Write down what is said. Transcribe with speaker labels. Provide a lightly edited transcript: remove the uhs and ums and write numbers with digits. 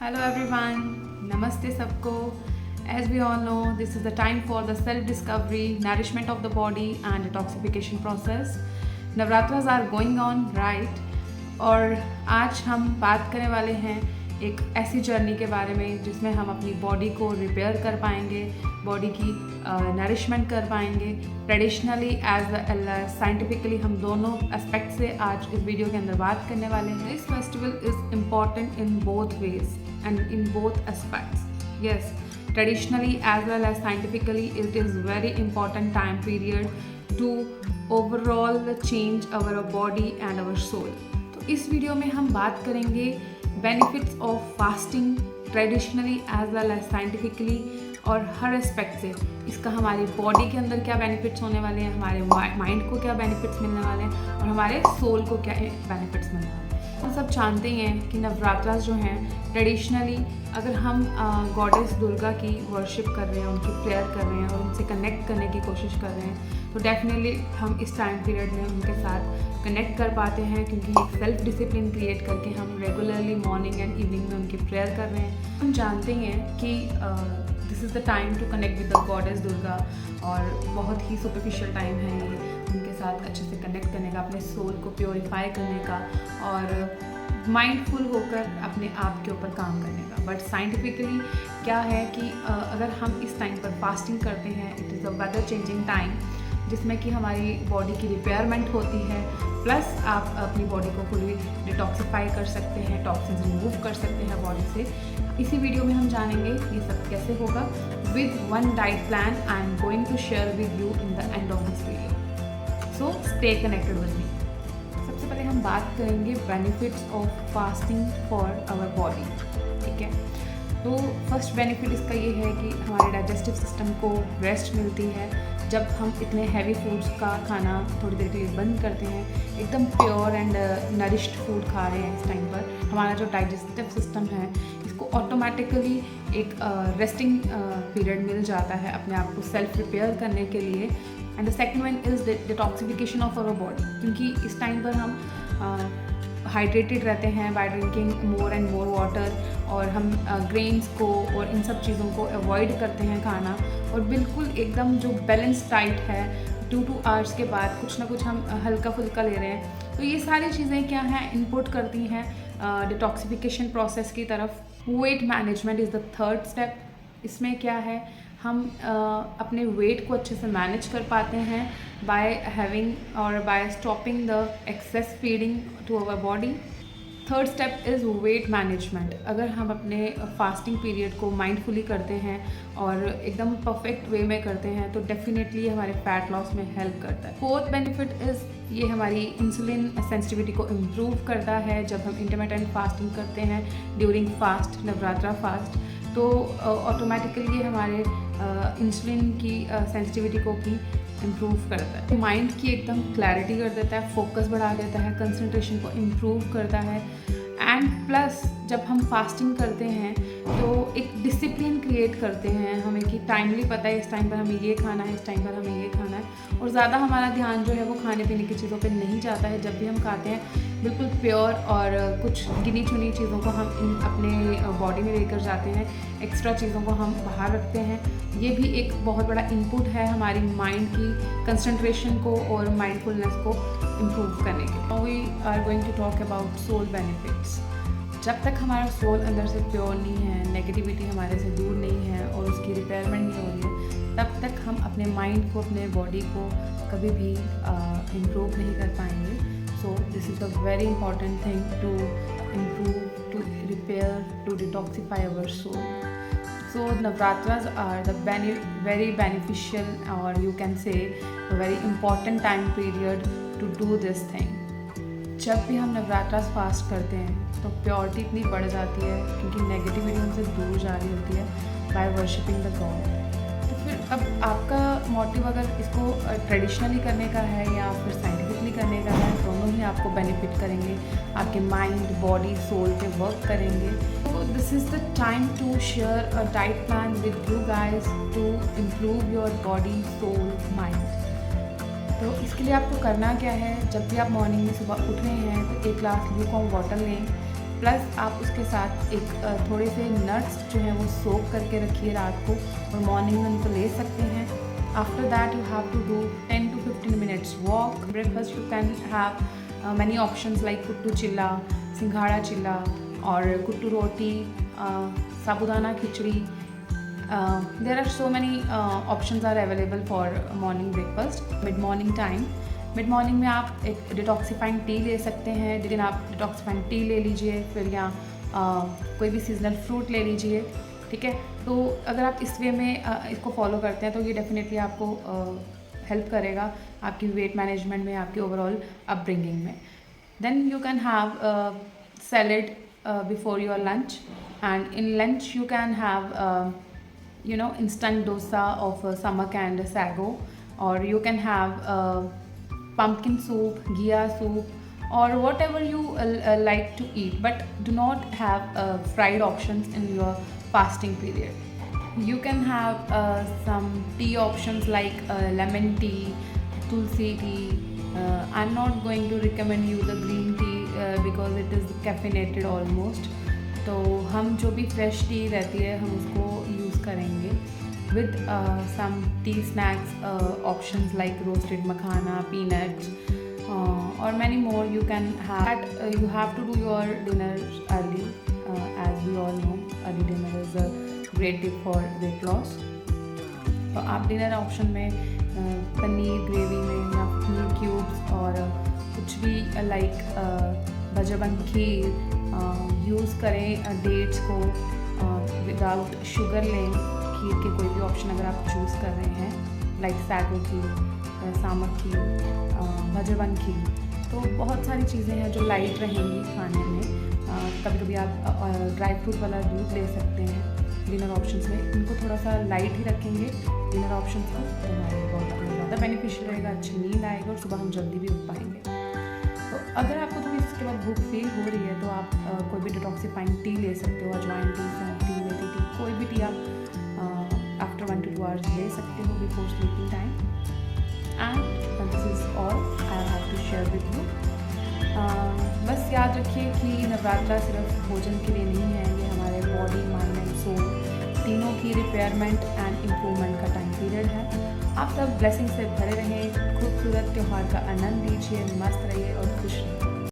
Speaker 1: Hello everyone, Namaste sabko. As we all know, this is the time for the self-discovery, nourishment of the body and detoxification process. Navratras are going on, right? और आज हम बात करने वाले हैं एक ऐसी जर्नी के बारे में जिसमें हम अपनी बॉडी को रिपेयर कर पाएंगे, बॉडी की नरिशमेंट कर पाएंगे traditionally as well as scientifically. हम दोनों एस्पेक्ट से आज इस वीडियो के अंदर बात करने वाले हैं। This festival is important in both ways and in both aspects. Yes, traditionally as well as scientifically, it is very important time period to overall change our body and our soul. तो इस video में हम बात करेंगे benefits of fasting traditionally as well as scientifically और हर aspect से इसका हमारी बॉडी के अंदर क्या बेनिफिट्स होने वाले हैं, हमारे माइंड को क्या बेनिफिट्स मिलने वाले हैं और हमारे सोल को क्या बेनिफिट्स मिलने वाले हैं। हम सब जानते हैं कि नवरात्रास जो हैं ट्रेडिशनली अगर हम गॉडेस दुर्गा की वर्शिप कर रहे हैं, उनकी प्रेयर कर रहे हैं और उनसे कनेक्ट करने की कोशिश कर रहे हैं तो डेफिनेटली हम इस टाइम पीरियड में उनके साथ कनेक्ट कर पाते हैं, क्योंकि एक सेल्फ डिसिप्लिन क्रिएट करके हम रेगुलरली मॉर्निंग एंड इवनिंग में उनकी प्रेयर कर रहे हैं। हम जानते हैं कि this is the time to connect with the goddess Durga और बहुत ही सुपरफिशियल टाइम है ये उनके साथ अच्छे से कनेक्ट करने का, अपने सोल को प्योरीफाई करने का और माइंडफुल होकर अपने आप के ऊपर काम करने का। बट साइंटिफिकली क्या है कि अगर हम इस टाइम पर फास्टिंग करते हैं, it is a weather changing time जिसमें कि हमारी बॉडी की रिपेयरमेंट होती है, प्लस आप अपनी बॉडी को फुली डिटॉक्सिफाई कर सकते हैं, टॉक्सिन्स रिमूव कर सकते हैं बॉडी से। इसी वीडियो में हम जानेंगे ये सब कैसे होगा with one diet plan I am going to share with you in the end of this video, so stay connected with me. सबसे पहले हम बात करेंगे benefits of fasting for our body. ठीक है, तो फर्स्ट बेनिफिट इसका ये है कि हमारे डाइजेस्टिव सिस्टम को रेस्ट मिलती है। जब हम इतने हैवी फूड्स का खाना थोड़ी देर के लिए बंद करते हैं, एकदम प्योर एंड नरिश्ड फूड खा रहे हैं इस टाइम पर, हमारा जो डाइजेस्टिव सिस्टम है इसको ऑटोमेटिकली एक रेस्टिंग पीरियड मिल जाता है अपने आप को सेल्फ रिपेयर करने के लिए। And the second one is detoxification of our body, क्योंकि इस टाइम पर हम हाइड्रेटेड रहते हैं by drinking more and more water और हम ग्रेन्स को और इन सब चीज़ों को अवॉइड करते हैं खाना और बिल्कुल एकदम जो बैलेंस डाइट है 2 आवर्स के बाद कुछ ना कुछ हम हल्का फुल्का ले रहे हैं। तो ये सारी चीज़ें क्या हैं, इनपुट करती हैं डिटॉक्सिफिकेशन प्रोसेस की तरफ। Weight management is the third step. इसमें क्या है, हम अपने वेट को अच्छे से मैनेज कर पाते हैं बाय हैविंग और by stopping the excess feeding to our body. Third step is weight management. अगर हम अपने फास्टिंग पीरियड को माइंडफुली करते हैं और एकदम परफेक्ट वे में करते हैं तो डेफिनेटली हमारे फैट लॉस में हेल्प करता है। फोर्थ बेनिफिट इज़ ये हमारी इंसुलिन सेंसिटिविटी को इम्प्रूव करता है। जब हम इंटरमिटेंट फास्टिंग करते हैं ड्यूरिंग फास्ट, नवरात्रा फास्ट, तो ऑटोमेटिकली ये हमारे इंसुलिन की सेंसिटिविटी को भी इम्प्रूव करता है। माइंड की एकदम क्लैरिटी कर देता है, फोकस बढ़ा देता है, कंसंट्रेशन को इम्प्रूव करता है। एंड प्लस जब हम फास्टिंग करते हैं तो एक डिसिप्लिन क्रिएट करते हैं हमें कि टाइमली पता है इस टाइम पर हमें ये खाना है, इस टाइम पर हमें ये खाना है और ज़्यादा हमारा ध्यान जो है वो खाने पीने की चीज़ों पे नहीं जाता है। जब भी हम खाते हैं बिल्कुल प्योर और कुछ गिनी चुनी चीज़ों को हम अपने बॉडी में लेकर जाते हैं, एक्स्ट्रा चीज़ों को हम बाहर रखते हैं। ये भी एक बहुत बड़ा इनपुट है हमारी माइंड की कंसंट्रेशन को और माइंडफुलनेस को इम्प्रूव करने के। Now we are going to talk about soul benefits. जब तक हमारा सोल अंदर से प्योर नहीं है, नेगेटिविटी हमारे से दूर नहीं है और उसकी रिपेयरमेंट नहीं हो रही है, तब तक हम अपने माइंड को, अपने बॉडी को कभी भी इम्प्रूव नहीं कर पाएंगे। So this is a very important thing to improve, to repair, to detoxify our soul. So Navratras are the very beneficial or you can say a very important time period to do this thing. जब भी हम Navratras fast करते हैं तो purity इतनी बढ़ जाती है क्योंकि नेगेटिविटी हमसे दूर जा रही होती है बाय वर्शिपिंग द गॉड। तो फिर अब आपका मोटिव अगर इसको ट्रेडिशनली करने का है या फिर साइंटिफिकली करने का है, दोनों ही आपको बेनिफिट करेंगे, आपके माइंड, बॉडी, सोल पे वर्क करेंगे। तो this is the time to share a diet plan with you guys to improve your body, soul, mind. तो इसके लिए आपको करना क्या है, जब भी आप मॉर्निंग में सुबह उठ रहे हैं तो एक ग्लास ल्यूकवार्म वाटर लें, प्लस आप उसके साथ एक थोड़े से नट्स जो हैं वो सोक करके रखिए रात को, और मॉर्निंग में उनको ले सकते हैं. After that you have to do 10 to 15 minutes walk. Breakfast you can have many options like kuttu chilla, singhara chilla, और kuttu roti, sabudana khichdi. There are so many options are available for morning breakfast. Mid morning time, mid morning में आप एक detoxifying T ले सकते हैं, लेकिन आप detoxifying T ले लीजिए, फिर या कोई भी सीजनल फ्रूट ले लीजिए. ठीक है, तो अगर आप इस वे में इसको फॉलो करते हैं तो ये डेफिनेटली आपको हेल्प करेगा आपकी वेट मैनेजमेंट में, आपकी ओवरऑल अपब्रिंगिंग में. Then you can have salad before your lunch, and in lunch you can have instant dosa of samak and sago, or you can have pumpkin soup, ghee soup, or whatever you like to eat, but do not have fried options in your fasting period. You can have some tea options like lemon tea, tulsi tea. I'm not going to recommend you the green tea because it is caffeinated almost. तो हम जो भी fresh T रहती है हम उसको use करेंगे with some tea snacks options like roasted makhana, peanuts, or many more. You can have you have to do your dinner early, as we all know early dinner is a great tip for weight loss. तो आप dinner option में paneer gravy में या paneer cubes और कुछ भी like भजबन खीर use करें. Dates को विदाउट शुगर लें. खीर के कोई भी ऑप्शन अगर आप चूज़ कर रहे हैं लाइक सैगो खीर, सामक खीर, भजबन खीर, तो बहुत सारी चीज़ें हैं जो लाइट रहेंगी खाने में. कभी कभी आप ड्राई फ्रूट वाला दूध ले सकते हैं डिनर ऑप्शंस में. इनको थोड़ा सा लाइट ही रखेंगे डिनर ऑप्शंस को, तो हमारे बहुत ज़्यादा बेनिफिशियल रहेगा. अच्छी नींद आएगी और सुबह हम जल्दी भी उठ पाएंगे. तो अगर आपको थोड़ी इसके बाद भूख फील हो रही है तो आप कोई भी डिटॉक्सीफाइंग टी ले सकते हो. अजवाइन टी, सौंफ टी, मेथी टी, कोई भी टी आप आफ्टर 1 to 2 hours ले सकते हो before sleeping time. And this is all I have to share with you. बस याद रखिए कि नवरात्रा सिर्फ भोजन के लिए नहीं है, ये हमारे बॉडी, माइंड एंड सोल तीनों की रिपेयरमेंट एंड इम्प्रूवमेंट का टाइम पीरियड है. आप सब ब्लेसिंग से भरे रहें, खूबसूरत त्यौहार का आनंद लीजिए, मस्त रहिए और खुश रहिए.